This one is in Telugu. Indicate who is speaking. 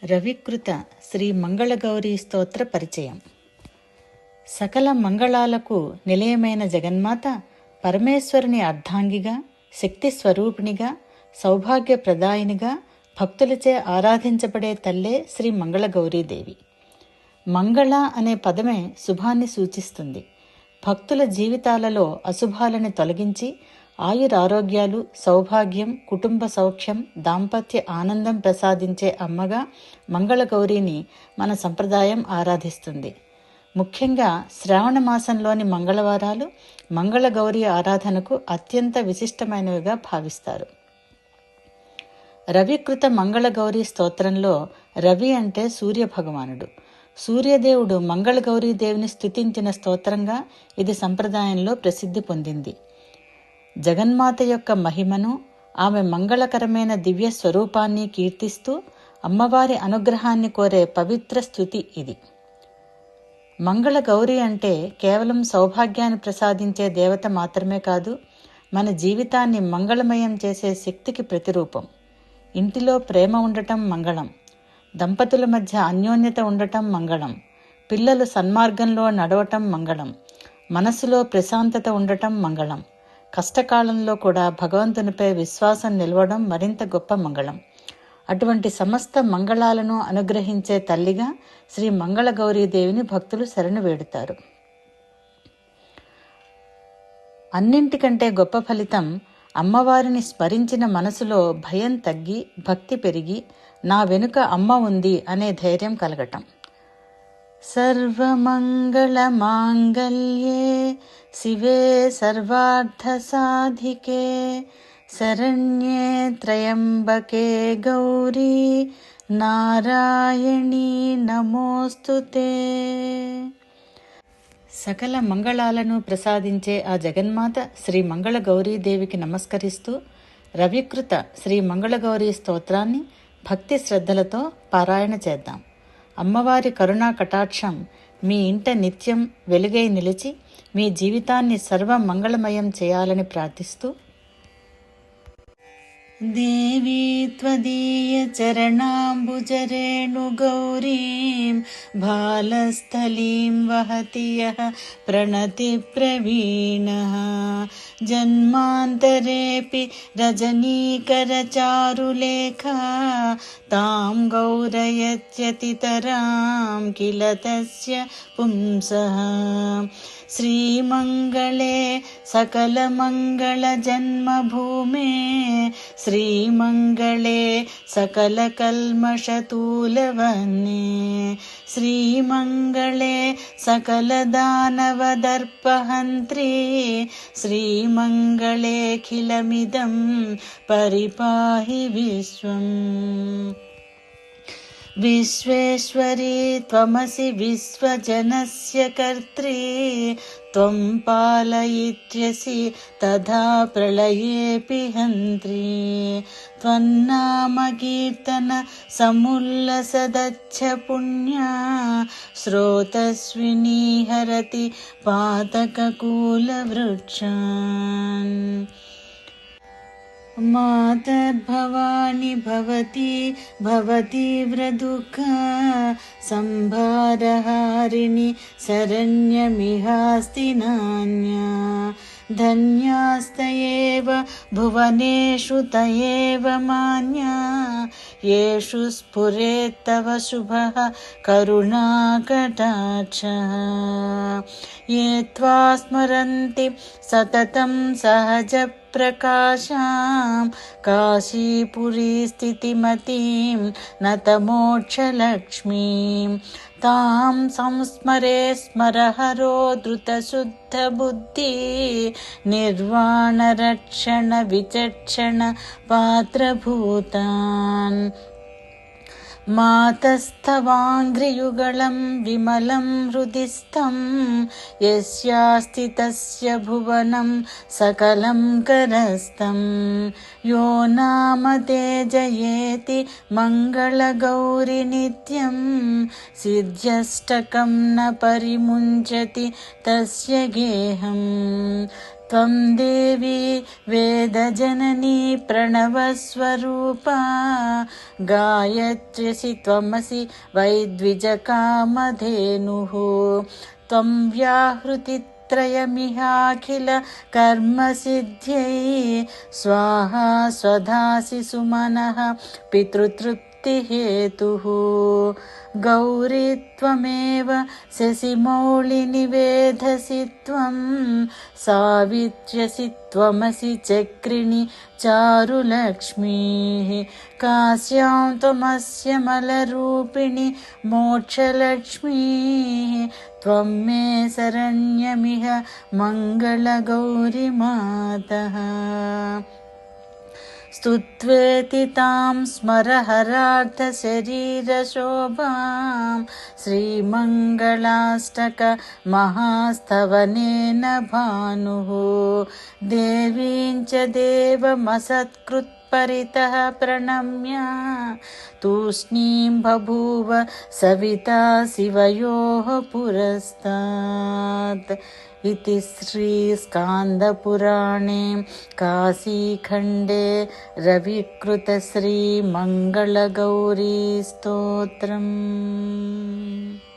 Speaker 1: రవికృత శ్రీ మంగళగౌరీ స్తోత్ర పరిచయం. సకల మంగళాలకు నిలయమైన జగన్మాత పరమేశ్వరుని అర్ధాంగిగా, శక్తి స్వరూపిణిగా, సౌభాగ్య ప్రదాయినిగా భక్తులచే ఆరాధించబడే తల్లే శ్రీ మంగళగౌరీదేవి. మంగళ అనే పదమే శుభాన్ని సూచిస్తుంది. భక్తుల జీవితాలలో అశుభాలని తొలగించి ఆయురారోగ్యాలు, సౌభాగ్యం, కుటుంబ సౌఖ్యం, దాంపత్య ఆనందం ప్రసాదించే అమ్మగా మంగళగౌరిని మన సంప్రదాయం ఆరాధిస్తుంది. ముఖ్యంగా శ్రావణ మాసంలోని మంగళవారాలు మంగళగౌరి ఆరాధనకు అత్యంత విశిష్టమైనవిగా భావిస్తారు. రవికృత మంగళగౌరీ స్తోత్రంలో రవి అంటే సూర్య భగవానుడు. సూర్యదేవుడు మంగళగౌరీదేవిని స్తుతించిన స్తోత్రంగా ఇది సంప్రదాయంలో ప్రసిద్ధి పొందింది. జగన్మాత యొక్క మహిమను, ఆమె మంగళకరమైన దివ్య స్వరూపాన్ని కీర్తిస్తూ అమ్మవారి అనుగ్రహాన్ని కోరే పవిత్ర స్తుతి ఇది. మంగళగౌరి అంటే కేవలం సౌభాగ్యాన్ని ప్రసాదించే దేవత మాత్రమే కాదు, మన జీవితాన్ని మంగళమయం చేసే శక్తికి ప్రతిరూపం. ఇంటిలో ప్రేమ ఉండటం మంగళం, దంపతుల మధ్య అన్యోన్యత ఉండటం మంగళం, పిల్లలు సన్మార్గంలో నడవటం మంగళం, మనసులో ప్రశాంతత ఉండటం మంగళం, కష్టకాలంలో కూడా భగవంతునిపై విశ్వాసం నిలవడం మరింత గొప్ప మంగళం. అటువంటి సమస్త మంగళాలను అనుగ్రహించే తల్లిగా శ్రీ మంగళగౌరీదేవిని భక్తులు శరణు వేడుతారు. అన్నింటికంటే గొప్ప ఫలితం అమ్మవారిని స్మరించిన మనసులో భయం తగ్గి, భక్తి పెరిగి, నా వెనుక అమ్మ ఉంది అనే ధైర్యం కలగటం. సర్వమంగళమాంగళ్యే శివే సర్వార్థసాధికే శరణ్యే త్రయంబకే గౌరీ నారాయణీ నమోస్తుతే. సకల మంగళాలను ప్రసాదించే ఆ జగన్మాత శ్రీ మంగళగౌరీదేవికి నమస్కరిస్తూ రవికృత శ్రీ మంగళగౌరీ స్తోత్రాన్ని భక్తి శ్రద్ధలతో పారాయణ చేద్దాం. అమ్మవారి కరుణా కటాక్షం మీ ఇంట నిత్యం వెలుగై నిలిచి మీ జీవితాన్ని సర్వ మంగళమయం చేయాలని ప్రార్థిస్తూ, దేవీ త్వదీయ చరణాంబుజరేణు గౌరీం బాలస్థలీం వహతి యః ప్రణతి ప్రవీణః జన్మాంతరేపి రజనీకర చారులేఖా తాం గౌరయత్యతితరాం కిల తస్య పుంసః. శ్రీమంగళే సకలమంగళ జన్మభూమే శ్రీమంగళే సకలకల్మషతూలవన్నే శ్రీమంగళే సకలదానవదర్పహంత్రీ శ్రీమంగళేఖిలమిదం పరిపాహి విశ్వం. విశ్వేశ్వరీ త్వమసి విశ్వజనస్య కర్త్రీ త్వం పాలయిత్యసి తథా ప్రళయేపి హంత్రీ త్వన్నామ కీర్తన సముల్లసదచ్చ పుణ్యా శ్రోతస్వినీ హరతి పాతకకూలవృక్షాన్. మాతర్భవాని భవతి భవతీవ్రదుఃఖ సంభారహారిణి శరణ్యమిహాస్తి నాన్యా ధన్యాస్తయేవ భువనేషు తయేవ మాన్యా యేషు స్ఫురేత్తవ శుభః కరుణాకటాక్షః. ఏ త్వా స్మరంతి సతతం సహజ ప్రకాశాం కాశీపురీ స్థితిమతీం నతమోక్షలక్ష్మీం తాం సంస్మరే స్మరహరో ధృతశుద్ధ బుద్ధి నిర్వాణ రక్షణ విచక్షణ పాత్రభూతాన్. మాతస్తవాంఘ్రియుగళం విమలం హృదిస్థం యస్యాస్తి తస్య భువనం సకలం కరస్థం. యో నామతే జయేతి మంగళగౌరి నిత్యం సిద్ధ్యష్టకం న పరిముంచతి తస్య గేహం. त्वं देवी वेदजननी प्रणवस्वरूपा गायत्र्यसि त्वमसि वैद्विजकामधेनुः त्वं व्याहृतित्रयमिहाखिल कर्मसिद्ध्यै स्वाहा स्वधासि सुमनः पितृतृप्तिहेतुः गौरी त्वमेव शशिमौलिनिवेधसि त्वं सावित्र्यसि त्वमसि चक्रिणि चारुलक्ष्मीः कास्यां त्वमस्य मलरूपिणि मोक्षलक्ष्मीः त्वं मे शरण्यमिह मङ्गलगौरिमातः स्तुत्वेति तां स्मरहरार्धशरीरशोभां श्रीमङ्गलाष्टकमहास्तवनेन भानुः देवीं च देवमसत्कृत्परितः प्रणम्य तूष्णीं बभूव सविता शिवयोः पुरस्तात् इति श्रीस्कान्दपुराणे काशीखण्डे रविकृतश्रीमङ्गलगौरीस्तोत्रम्।